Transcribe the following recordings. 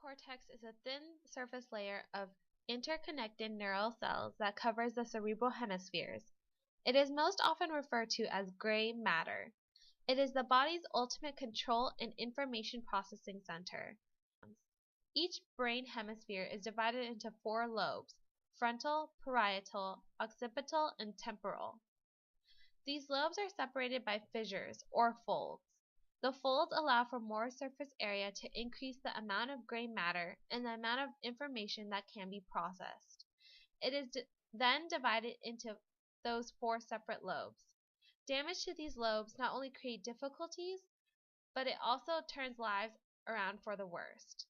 cortex is a thin surface layer of interconnected neural cells that covers the cerebral hemispheres. It is most often referred to as gray matter. It is the body's ultimate control and information processing center. Each brain hemisphere is divided into 4 lobes: frontal, parietal, occipital, and temporal. These lobes are separated by fissures, or folds. The folds allow for more surface area to increase the amount of gray matter and the amount of information that can be processed. It is then divided into those 4 separate lobes. Damage to these lobes not only create difficulties, but it also turns lives around for the worst.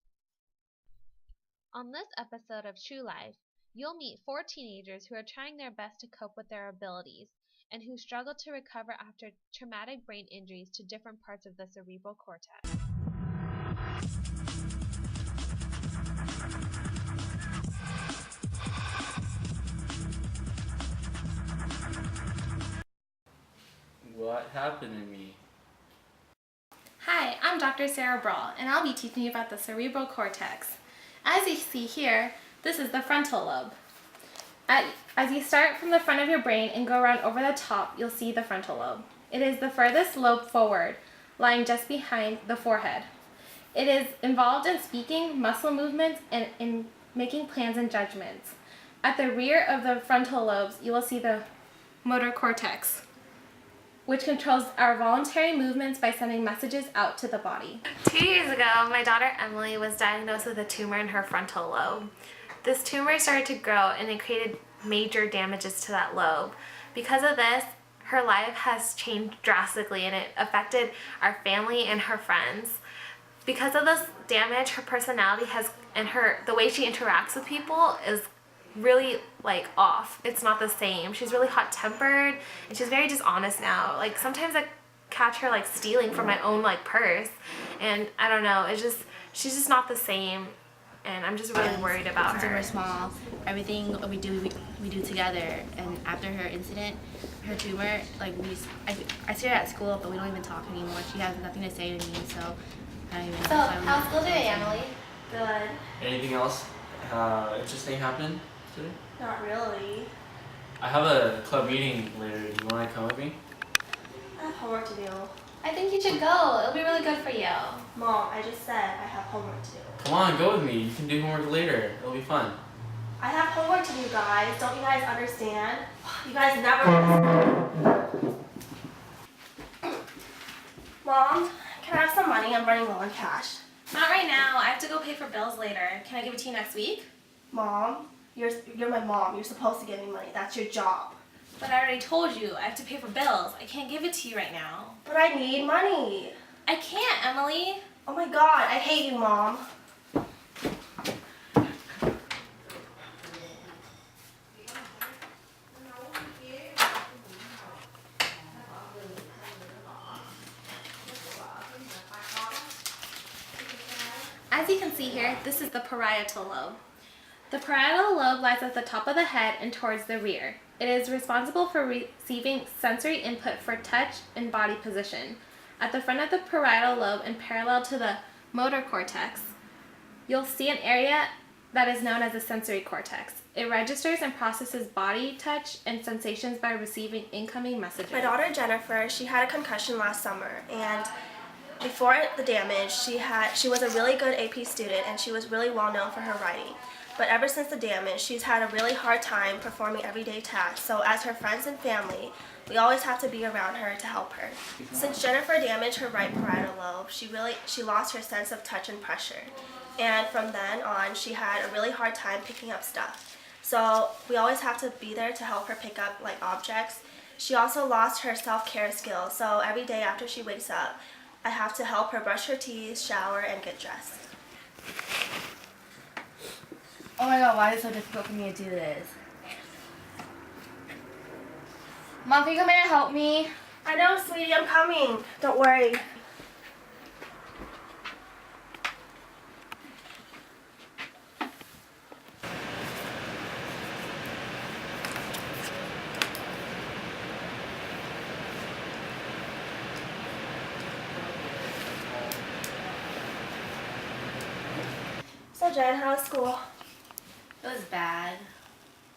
On this episode of True Life, you'll meet 4 teenagers who are trying their best to cope with their abilities and who struggle to recover after traumatic brain injuries to different parts of the cerebral cortex. What happened to me? Hi, I'm Dr. Cerebral, and I'll be teaching you about the cerebral cortex. As you see here, this is the frontal lobe. As you start from the front of your brain and go around over the top, you'll see the frontal lobe. It is the furthest lobe forward, lying just behind the forehead. It is involved in speaking, muscle movements, and in making plans and judgments. At the rear of the frontal lobes, you will see the motor cortex, which controls our voluntary movements by sending messages out to the body. 2 years ago, my daughter Emily was diagnosed with a tumor in her frontal lobe. This tumor started to grow and it created major damages to that lobe. Because of this, her life has changed drastically and it affected our family and her friends. Because of this damage, her personality and the way she interacts with people is really off. It's not the same. She's really hot-tempered and she's very dishonest now. Sometimes I catch her stealing from my own purse, and I don't know, she's just not the same, and I'm just really worried about her. Since we're small, everything we do together, and after her incident, her tumor, I see her at school, but we don't even talk anymore. She has nothing to say to me, so I don't even know. So, how's school today, Emily? Good. Anything else interesting happened today? Not really. I have a club meeting later. Do you want to come with me? I have homework to do. I think you should go. It'll be really good for you. Mom, I just said I have homework to do. Come on, go with me. You can do homework later. It'll be fun. I have homework to do, guys. Don't you guys understand? You guys never Mom, can I have some money? I'm running low on cash. Not right now. I have to go pay for bills later. Can I give it to you next week? Mom, you're my mom. You're supposed to give me money. That's your job. But I already told you. I have to pay for bills. I can't give it to you right now. But I need money. I can't, Emily. Oh my God, I hate you, Mom. As you can see here, this is the parietal lobe. The parietal lobe lies at the top of the head and towards the rear. It is responsible for receiving sensory input for touch and body position. At the front of the parietal lobe and parallel to the motor cortex, you'll see an area that is known as the sensory cortex. It registers and processes body touch and sensations by receiving incoming messages. My daughter Jennifer, she had a concussion last summer, and before the damage, she was a really good AP student and she was really well known for her writing. But ever since the damage, she's had a really hard time performing everyday tasks. So as her friends and family, we always have to be around her to help her. Since Jennifer damaged her right parietal lobe, she lost her sense of touch and pressure. And from then on, she had a really hard time picking up stuff. So we always have to be there to help her pick up objects. She also lost her self-care skills. So every day after she wakes up, I have to help her brush her teeth, shower, and get dressed. Oh my God, why is it so difficult for me to do this? Mom, can you come in and help me? I know, sweetie, I'm coming. Don't worry. Jen. How was school? It was bad.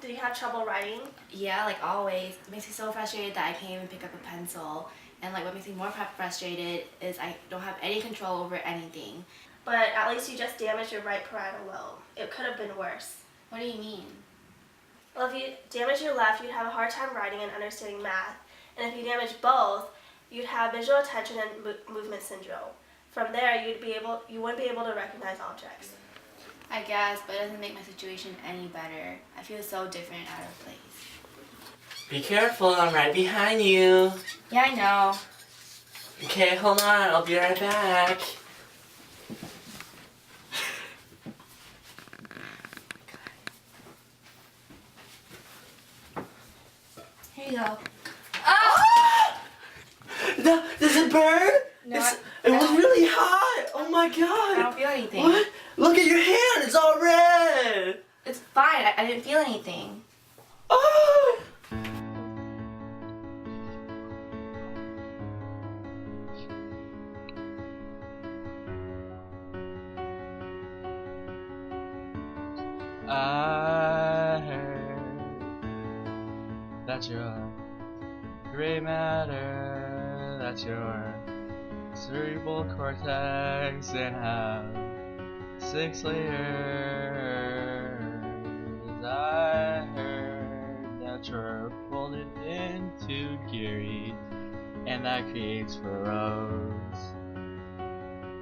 Did you have trouble writing? Yeah, like always. It makes me so frustrated that I can't even pick up a pencil. And like what makes me more frustrated is I don't have any control over anything. But at least you just damaged your right parietal lobe. It could have been worse. What do you mean? Well, if you damage your left, you'd have a hard time writing and understanding math. And if you damage both, you'd have visual attention and movement syndrome. From there, you wouldn't be able to recognize objects. I guess, but it doesn't make my situation any better. I feel so different and out of place. Be careful, I'm right behind you. Yeah, I know. Okay, hold on, I'll be right back. Here you go. Does it burn? No, It was really hot. Oh my I god. don't feel anything. What? Look at your hand. It's all red. It's fine. I didn't feel anything. Oh. I heard that you're gray matter, that your cerebral cortex and have 6 layers. I heard that you're folded into Geary, and that creates furrows,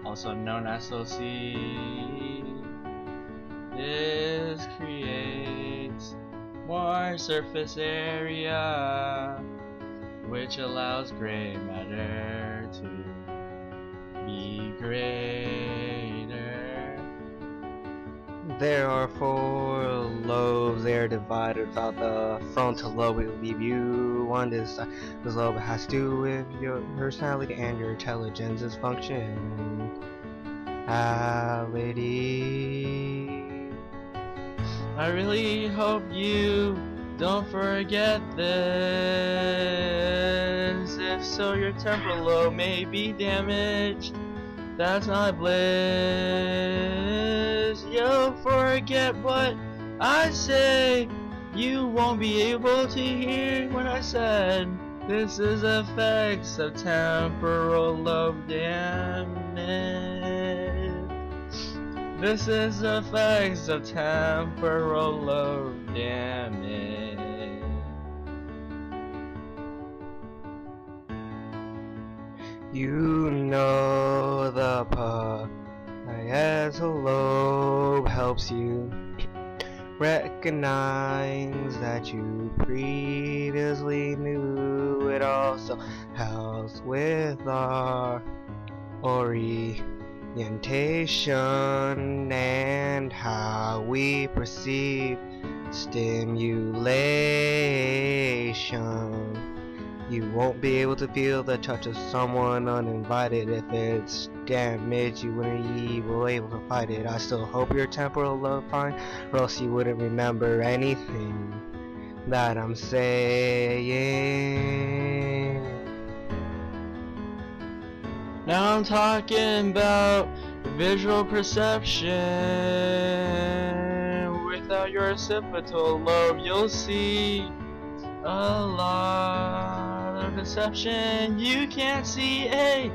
also known as OC. This creates more surface area, which allows gray matter to be greater. There are 4 lobes. They are divided without the frontal lobe. It will leave you one. This lobe has to do with your personality and your intelligence functionality. I really hope you don't forget this. If so, your temporal lobe may be damaged. That's not bliss. You'll forget what I say. You won't be able to hear what I said. This is effects of temporal lobe damage. This is effects of temporal lobe damage. You know the parietal lobe helps you recognize that you previously knew. It also helps with our orientation and how we perceive stimulation. You won't be able to feel the touch of someone uninvited. If it's damaged, you wouldn't be able to fight it. I still hope your temporal lobe fine, or else you wouldn't remember anything that I'm saying. Now I'm talking about visual perception. Without your occipital lobe, you'll see a lot of perception. You can't see a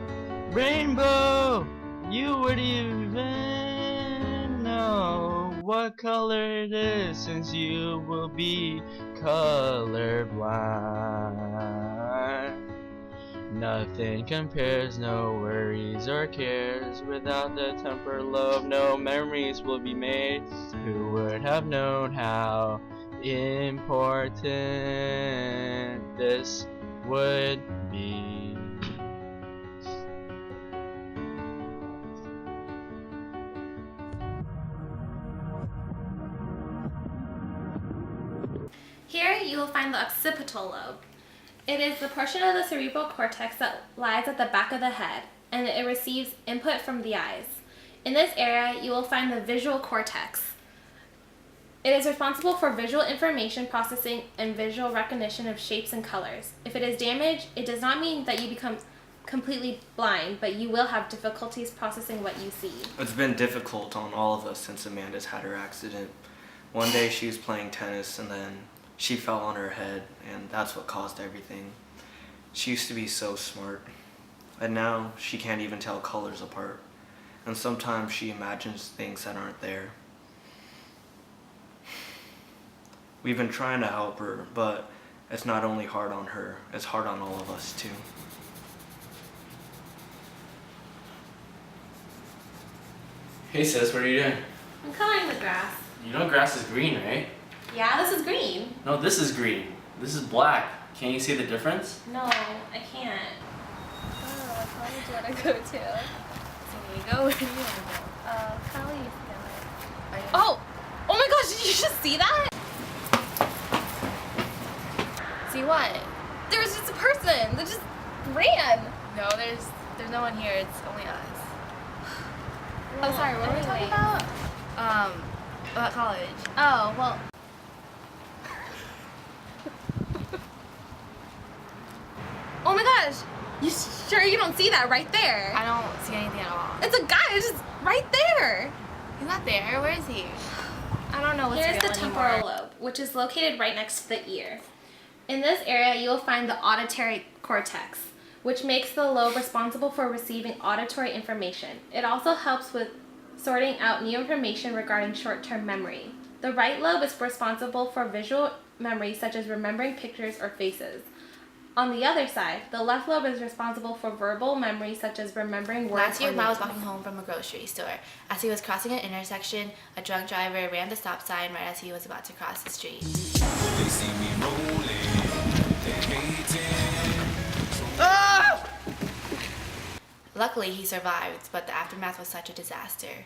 rainbow. You wouldn't even know what color it is, since you will be colorblind. Nothing compares, no worries or cares. Without the temporal lobe, no memories will be made. Who would have known how important this would be? Here you will find the occipital lobe. It is the portion of the cerebral cortex that lies at the back of the head, and it receives input from the eyes. In this area, you will find the visual cortex. It is responsible for visual information processing and visual recognition of shapes and colors. If it is damaged, it does not mean that you become completely blind, but you will have difficulties processing what you see. It's been difficult on all of us since Amanda's had her accident. One day she was playing tennis and then she fell on her head, and that's what caused everything. She used to be so smart, and now she can't even tell colors apart. And sometimes she imagines things that aren't there. We've been trying to help her, but it's not only hard on her, it's hard on all of us too. Hey sis, what are you doing? I'm coloring the grass. You know grass is green, right? Yeah, this is green. No, this is green. This is black. Can't you see the difference? No, I can't. Oh, what college do you want to go to? San Diego, where do you want to go? Cali. Oh! Oh my gosh, did you just see that? See what? There was just a person that just ran. No, there's no one here. It's only us. Oh, sorry, what were we talking about? About college. Oh, well. Oh my gosh! You sure you don't see that right there? I don't see anything at all. It's a guy, it's just right there. He's not there. Where is he? I don't know what's Here's real the anymore. temporal Lobe, which is located right next to the ear. In this area, you will find the auditory cortex, which makes the lobe responsible for receiving auditory information. It also helps with sorting out new information regarding short-term memory. The right lobe is responsible for visual memory, such as remembering pictures or faces. On the other side, the left lobe is responsible for verbal memory, such as remembering words. Last year, or Ma was names. walking home from a grocery store. As he was crossing an intersection, a drunk driver ran the stop sign right as he was about to cross the street. They see me rolling, they hating. Luckily, he survived, but the aftermath was such a disaster.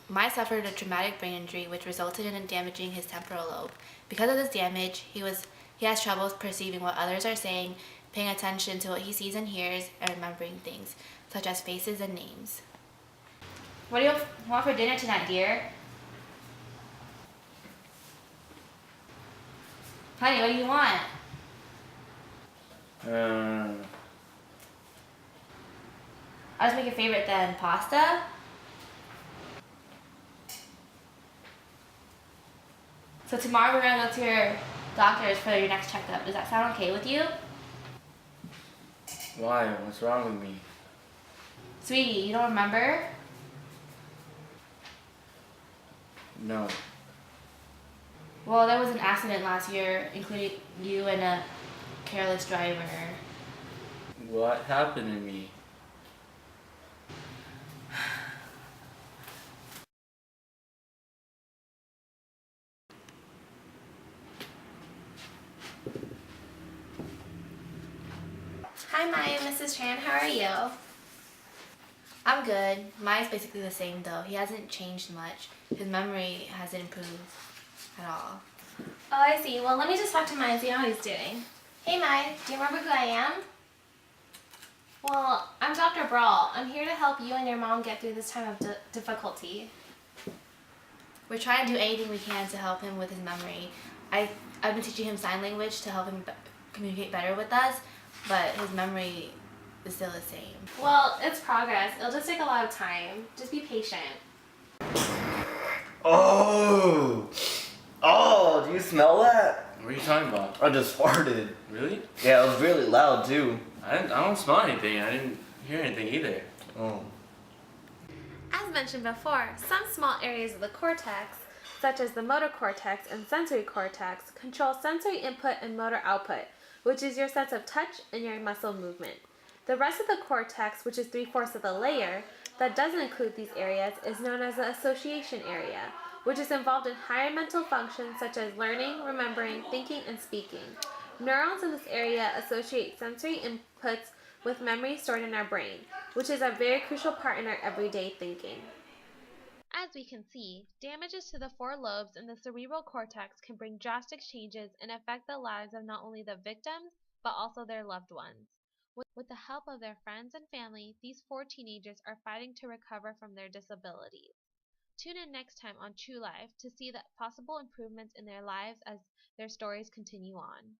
Ma suffered a traumatic brain injury which resulted in damaging his temporal lobe. Because of this damage, he has trouble perceiving what others are saying, paying attention to what he sees and hears, and remembering things, such as faces and names. What do you want for dinner tonight, dear? Honey, what do you want? I'll just make your favorite then. Pasta? So tomorrow we're gonna go to your doctor's for your next checkup. Does that sound okay with you? Why? What's wrong with me? Sweetie, you don't remember? No. Well, there was an accident last year, including you and a careless driver. What happened to me? Hi, Maya, Mrs. Tran, how are you? I'm good. Mine's basically the same though. He hasn't changed much. His memory hasn't improved at all. Oh, I see. Well, let me just talk to Maya and see how he's doing. Hey, Maya, do you remember who I am? Well, I'm Dr. Brawl. I'm here to help you and your mom get through this time of difficulty. We're trying to do anything we can to help him with his memory. I've been teaching him sign language to help him communicate better with us, but his memory is still the same. Well, it's progress. It'll just take a lot of time. Just be patient. Oh, do you smell that? What are you talking about? I just farted. Really? Yeah, it was really loud too. I don't smell anything. I didn't hear anything either. Oh. As mentioned before, some small areas of the cortex, such as the motor cortex and sensory cortex, control sensory input and motor output, which is your sense of touch and your muscle movement. The rest of the cortex, which is 3/4 of the layer, that doesn't include these areas, is known as the association area, which is involved in higher mental functions such as learning, remembering, thinking, and speaking. Neurons in this area associate sensory inputs with memory stored in our brain, which is a very crucial part in our everyday thinking. As we can see, damages to the 4 lobes in the cerebral cortex can bring drastic changes and affect the lives of not only the victims, but also their loved ones. With the help of their friends and family, these 4 teenagers are fighting to recover from their disabilities. Tune in next time on True Life to see the possible improvements in their lives as their stories continue on.